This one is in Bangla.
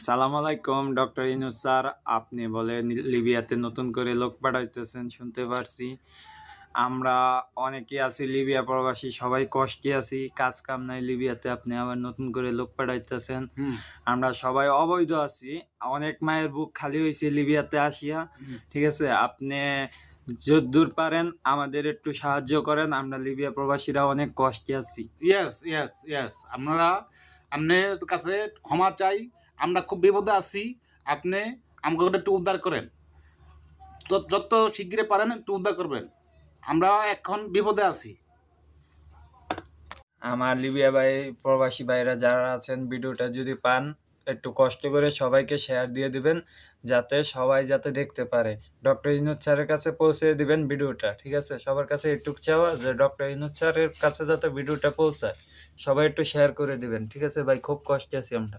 সালাম আলাইকুম ডক্টর ইউনূস স্যার। আপনি বলেন লিবিয়াতে নতুন করে লোক পাঠাইতেছেন শুনতে পারছি। আমরা অনেকেই আছি লিবিয়া প্রবাসী, সবাই কষ্টে আছি, কাজ কাম নাই লিবিয়াতে। আপনি আবার নতুন করে লোক পাঠাইতেছেন। আমরা সবাই অবৈধ আছি, অনেক মায়ের বুক খালি হয়েছে লিবিয়াতে আসিয়া। ঠিক আছে, আপনি যদ্দূর পারেন আমাদের একটু সাহায্য করেন, আমরা লিবিয়া প্রবাসীরা অনেক কষ্টে আছি। ইয়েস ইয়েস ইয়েস আমরা আপনার কাছে ক্ষমা চাই। আমরা খুব বিপদে আছি। আপনি আমাকে একটু উদ্ধার করেন, যত শীঘ্র পারেন একটু উদ্ধার করবেন। আমরা এখন বিপদে আছি। আমার লিবিয়া ভাই প্রবাসী ভাইরা যারা আছেন, ভিডিওটা যদি পান একটু কষ্ট করে সবাইকে শেয়ার দিয়ে দিবেন, যাতে সবাই যাতে দেখতে পারে। ডক্টর ইউনূস স্যারের কাছে পৌঁছে দিবেন ভিডিওটা। ঠিক আছে, সবার কাছে একটু চাওয়া যে ডক্টর ইউনূস স্যারের কাছে যাতে ভিডিওটা পৌঁছায়, সবাই একটু শেয়ার করে দিবেন। ঠিক আছে ভাই, খুব কষ্টে আছি আমরা।